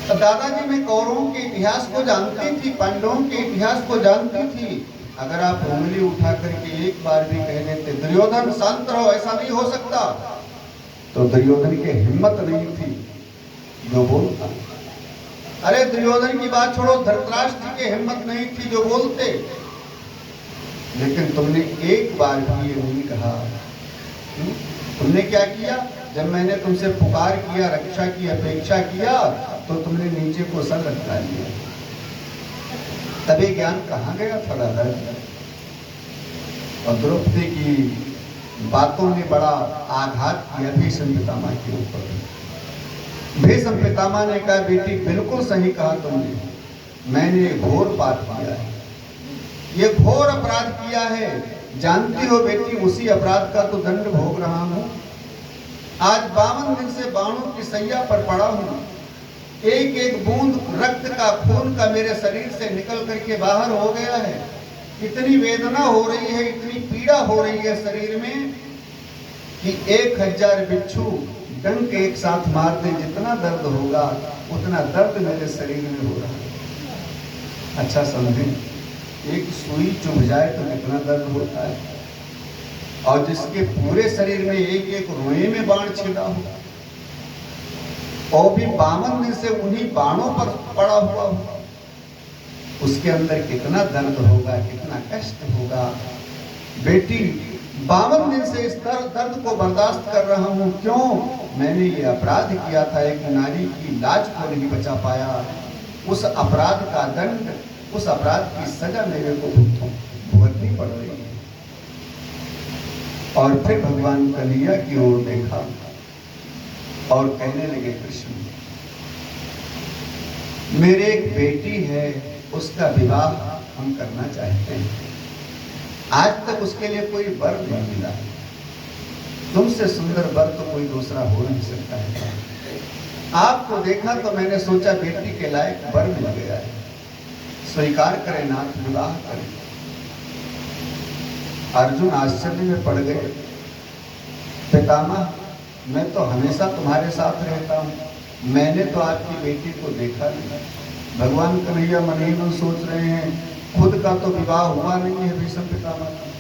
तो दादाजी मैं कौरवों के इतिहास को जानती थी, पांडवों के इतिहास को जानती थी। अगर आप उंगली उठा करके एक बार भी कह देते दुर्योधन शांत रहो, ऐसा नहीं हो सकता, तो दुर्योधन की हिम्मत नहीं थी जो बोलता। अरे दुर्योधन की बात छोड़ो, धृतराष्ट्र की हिम्मत नहीं थी जो बोलते। लेकिन तुमने एक बार भी ये नहीं कहा। तुमने क्या किया? जब मैंने तुमसे पुकार किया, रक्षा की अपेक्षा किया, तो तुमने नीचे को सर रखा लिया। तभी ज्ञान कहाँ गया था दादाजी? और द्रौपदी की बातों ने बड़ा आघात किया भीष्म पितामह के ऊपर। भीष्म पितामह ने कहा बेटी बिल्कुल सही कहा तुमने, मैंने घोर पाप किया है, ये घोर अपराध किया है। जानती हो बेटी, उसी अपराध का तो दंड भोग रहा हूं। आज 52 दिन से बाणों की सैया पर पड़ा हूं, एक एक बूंद रक्त का, खून का मेरे शरीर से निकल करके बाहर हो गया है। इतनी वेदना हो रही है, इतनी पीड़ा हो रही है शरीर में कि 1000 बिच्छू डंक एक साथ मार दे जितना दर्द होगा उतना दर्द मेरे शरीर में हो रहा है। अच्छा समझे, एक सुई चुभ जाए तो कितना दर्द होता है, और जिसके पूरे शरीर में एक एक रोए में बाण छिड़ा हो, और भी 52 दिन से उन्हीं बाणों पर पड़ा हुआ हो, उसके अंदर कितना दर्द होगा, कितना कष्ट होगा। बेटी 52 दिन से इस दर्द को बर्दाश्त कर रहा हूं। क्यों? मैंने ये अपराध किया था, एक नारी की लाज को नहीं बचा पाया। उस अपराध का दंड, उस अपराध की सजा मेरे को भुगतनी पड़ रही है। और फिर भगवान कन्हैया की ओर देखा और कहने लगे कृष्ण, मेरे एक बेटी है, उसका विवाह हम करना चाहते हैं। आज तक उसके लिए कोई वर नहीं मिला, तुमसे सुंदर वर तो कोई दूसरा हो नहीं सकता है। आपको देखा तो मैंने सोचा बेटी के लायक वर मिल गया है, स्वीकार करें नाथ, विवाह करें। अर्जुन आश्चर्य में पड़ गए। पितामह, मैं तो हमेशा तुम्हारे साथ रहता हूँ, मैंने तो आपकी बेटी को देखा नहीं। भगवान कन्हैया मन ही मन सोच रहे हैं, खुद का तो विवाह हुआ नहीं है भीष्म पितामह का,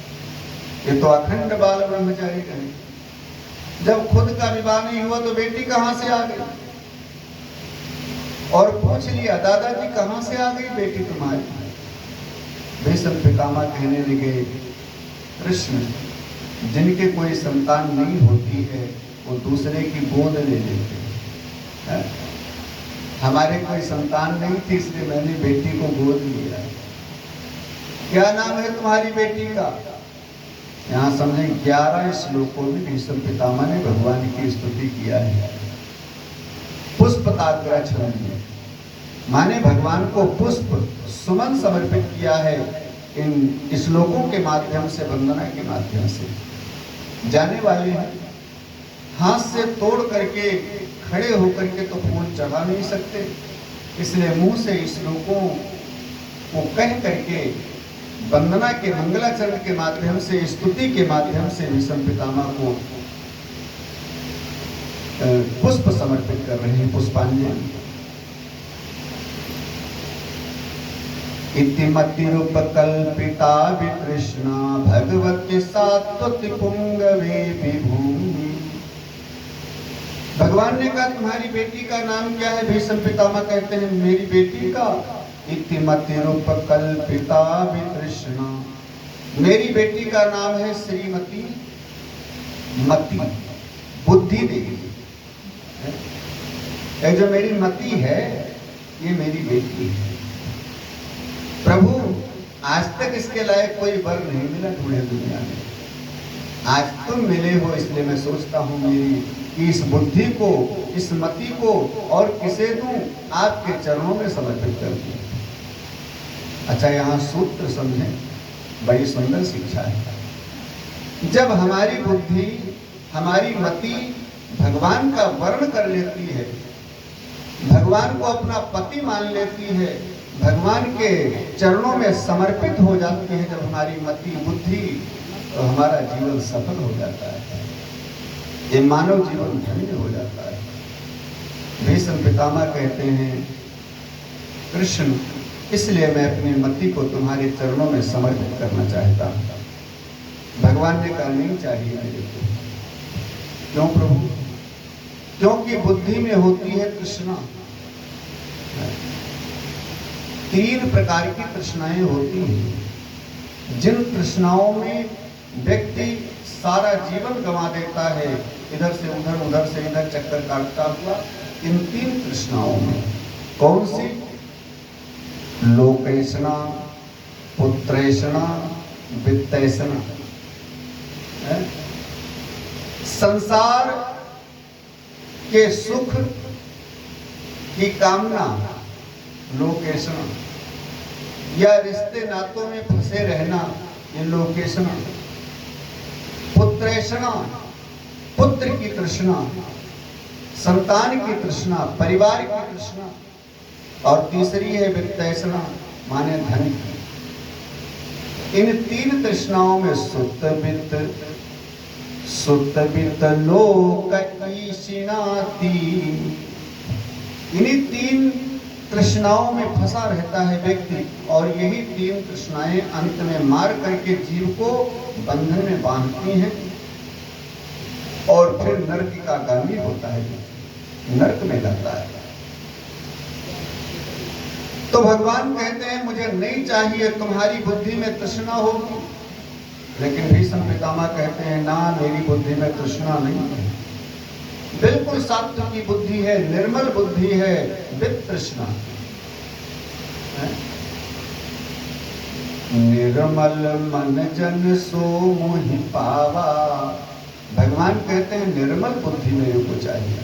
ये तो अखंड बाल ब्रह्मचारी रहे। जब खुद का विवाह नहीं हुआ तो बेटी कहां से आ गई? और पूछ लिया दादाजी कहां से आ गई बेटी तुम्हारी? भीष्म पितामह कहने लगे, कृष्ण, जिनके कोई संतान नहीं होती है वो दूसरे की गोद ले लेते हैं। हमारे कोई संतान नहीं थी, इसलिए मैंने बेटी को गोद लिया। क्या नाम है तुम्हारी बेटी का? यहाँ समझे 11 श्लोकों में भीष्म पितामह ने भगवान की स्तुति किया है। पुष्पताग्रचरण में माने भगवान को पुष्प सुमन समर्पित किया है इन श्लोकों के माध्यम से, वंदना के माध्यम से। जाने वाले हैं, हाथ से तोड़ करके खड़े होकर के तो फूल चढ़ा नहीं सकते, इसलिए मुंह से श्लोकों वो कह करके वंदना के मंगलाचरण के माध्यम से, स्तुति के माध्यम से भीष्म पितामह को पुष्प समर्पित कर रहे हैं, पुष्पांजलि। इतिमतिरुपकल्पिता वितृष्णा भगवती सात्वति पुंगवे विभूमि। भगवान ने कहा तुम्हारी बेटी का नाम क्या है? भीष्म पितामह कहते हैं मेरी बेटी का इतिमतिरुपकल्पिता वितृष्णा, मेरी बेटी का नाम है श्रीमती मति, बुद्धि देवी। ये जो मेरी मति है ये मेरी बेटी है। प्रभु आज तक इसके लायक कोई वर नहीं मिला पूरे दुनिया में, आज तुम मिले हो, इसलिए मैं सोचता हूँ मेरी इस बुद्धि को, इस मति को और किसे दूं? आपके चरणों में समर्पित कर दूं। अच्छा, यहाँ सूत्र समझें, बड़ी सुंदर शिक्षा है। जब हमारी बुद्धि, हमारी मति भगवान का वर्ण कर लेती है, भगवान को अपना पति मान लेती है, भगवान के चरणों में समर्पित हो जाती है जब हमारी मति बुद्धि, तो हमारा जीवन सफल हो जाता है, ये मानव जीवन धन्य हो जाता है। भीष्म पितामह कहते हैं कृष्ण, इसलिए मैं अपनी मति को तुम्हारे चरणों में समर्पित करना चाहता हूँ। भगवान ने कहा नहीं चाहिए मेरे को। क्यों प्रभु? क्योंकि बुद्धि में होती है तृष्णा। 3 प्रकार की तृष्णाएं होती हैं, जिन तृष्णाओं में व्यक्ति सारा जीवन गंवा देता है, इधर से उधर, उधर से इधर चक्कर काटता हुआ। इन 3 तृष्णाओं में कौन सी? लोकेशना, पुत्रेशना, वित्तेशना। संसार के सुख की कामना लोकेशना, या रिश्ते नातों में फंसे रहना, ये लोकेशना। पुत्रेशना, पुत्र की तृष्णा, संतान की तृष्णा, परिवार की तृष्णा। और तीसरी है वित्तेशना, माने धन की। इन 3 तृष्णाओं में सुत वित्त लोक ईशिनाति, इन्हीं 3 तृष्णाओं में फंसा रहता है व्यक्ति, और यही 3 तृष्णाएं अंत में मार करके जीव को बंधन में बांधती हैं और फिर नरक का गामी होता है, नरक में लगता है। तो भगवान कहते हैं मुझे नहीं चाहिए तुम्हारी बुद्धि में तृष्णा होगी, लेकिन भीष्म पितामह कहते हैं ना, मेरी बुद्धि में तृष्णा नहीं है, बिल्कुल सात्विक की बुद्धि है, निर्मल बुद्धि है, वितृष्णा। निर्मल मन जन सो मोहि पावा। भगवान कहते हैं निर्मल बुद्धि मेरे को चाहिए,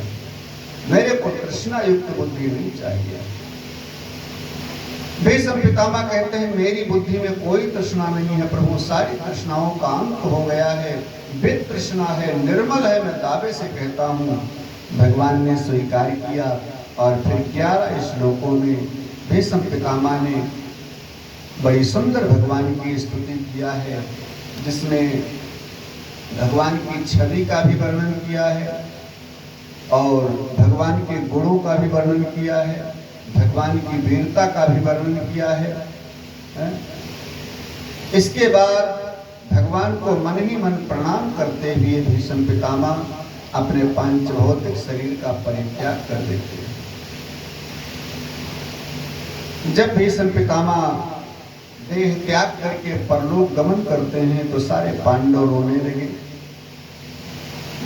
मेरे को तृष्णा युक्त बुद्धि नहीं चाहिए। भीष्म पितामह कहते हैं मेरी बुद्धि में कोई तृष्णा नहीं है प्रभु, सारी तृष्णाओं का अंत हो गया है, वित तृष्णा है, निर्मल है, मैं दावे से कहता हूँ। भगवान ने स्वीकार किया और फिर 11 श्लोकों में भीष्म पितामह ने बड़ी सुंदर भगवान की स्तुति किया है, जिसमें भगवान की छवि का भी वर्णन किया है और भगवान के गुणों का भी वर्णन किया है, भगवान की वीरता का भी वर्णन किया है। इसके बाद भगवान को मन ही मन प्रणाम करते हुए भीष्म पितामह अपने पांचभौतिक शरीर का परित्याग कर देते हैं। जब भीष्म पितामह देह त्याग करके परलोक गमन करते हैं तो सारे पांडव रोने लगे।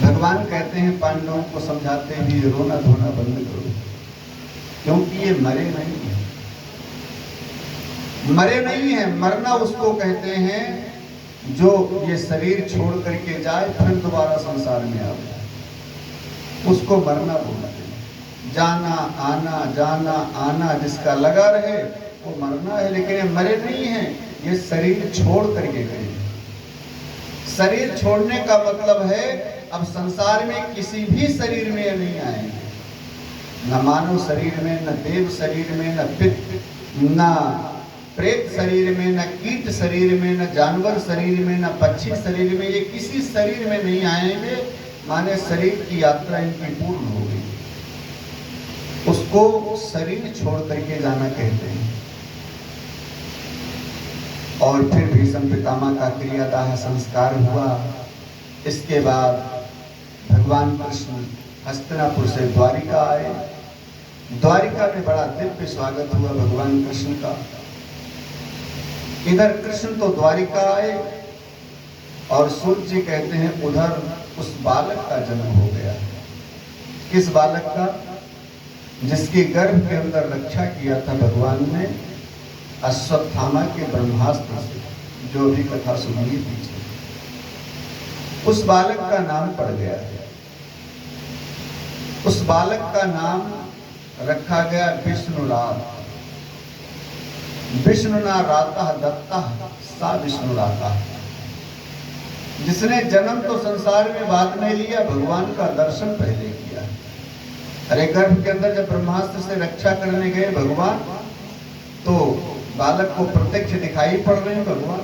भगवान कहते हैं पांडवों को समझाते हुए रोना धोना बंद करो, क्योंकि ये मरे नहीं है, मरे नहीं है। मरना उसको कहते हैं जो ये शरीर छोड़ करके जाए फिर दोबारा संसार में आवे, उसको मरना बोलते हैं। जाना आना जाना आना जिसका लगा रहे वो मरना है, लेकिन ये मरे नहीं है, ये शरीर छोड़ करके गए। शरीर छोड़ने का मतलब है अब संसार में किसी भी शरीर में नहीं आएंगे, न मानव शरीर में, न देव शरीर में, न पितृ, न प्रेत शरीर में, न कीट शरीर में, न जानवर शरीर में, न पक्षी शरीर में, ये किसी शरीर में नहीं आएंगे। माने शरीर की यात्रा इनकी पूर्ण हो गई, उसको शरीर छोड़ करके जाना कहते हैं। और फिर भीष्म पितामह का क्रियादाह संस्कार हुआ। इसके बाद भगवान कृष्ण हस्तिनापुर से द्वारिका आए। द्वारिका में बड़ा दिव्य स्वागत हुआ भगवान कृष्ण का। इधर कृष्ण तो द्वारिका आए और सूर्य जी कहते हैं उधर उस बालक का जन्म हो गया। किस बालक का? जिसके गर्भ के अंदर रक्षा किया था भगवान ने अश्वत्थामा के ब्रह्मास्त्र से, जो भी कथा सुनिए पीछे। उस बालक का नाम पड़ गया। उस बालक का नाम रखा गया विष्णुरात। विष्णुना राता दत्ता सा विष्णुराता। जिसने जन्म तो संसार में बाद में लिया, भगवान का दर्शन पहले किया। अरे गर्भ के अंदर जब ब्रह्मास्त्र से रक्षा करने गए भगवान, तो बालक को प्रत्यक्ष दिखाई पड़ रहे हैं भगवान।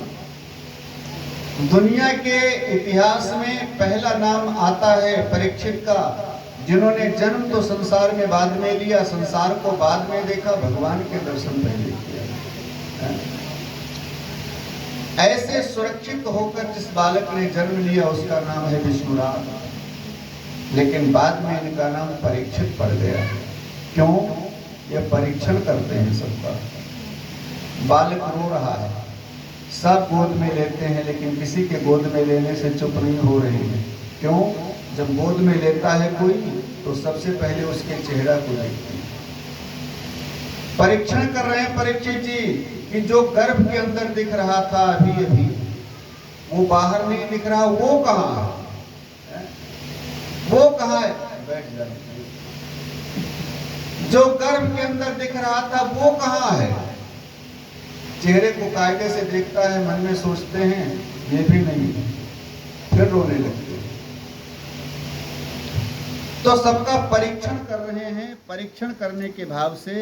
दुनिया के इतिहास में पहला नाम आता है परीक्षित का, जिन्होंने जन्म तो संसार में बाद में लिया, संसार को बाद में देखा, भगवान के दर्शन पहले किया। ऐसे सुरक्षित होकर जिस बालक ने जन्म लिया उसका नाम है विष्णुरात। लेकिन बाद में इनका नाम परीक्षित पड़ गया। क्यों? ये परीक्षण करते हैं सबका। बालक रो रहा है, सब गोद में लेते हैं, लेकिन किसी के गोद में लेने से चुप नहीं हो रहे हैं। क्यों? जब गोद में लेता है कोई तो सबसे पहले उसके चेहरा को देखते हैं। परीक्षण कर रहे हैं परीक्षित जी कि जो गर्भ के अंदर दिख रहा था अभी अभी, वो बाहर नहीं दिख रहा, वो कहाँ है? वो कहाँ है? बैठ जाए। जो गर्भ के अंदर दिख रहा था वो कहाँ है? चेहरे को कायदे से देखता है, मन में सोचते हैं ये भी नहीं, फिर रोने लगते हैं। तो सबका परीक्षण कर रहे हैं। परीक्षण करने के भाव से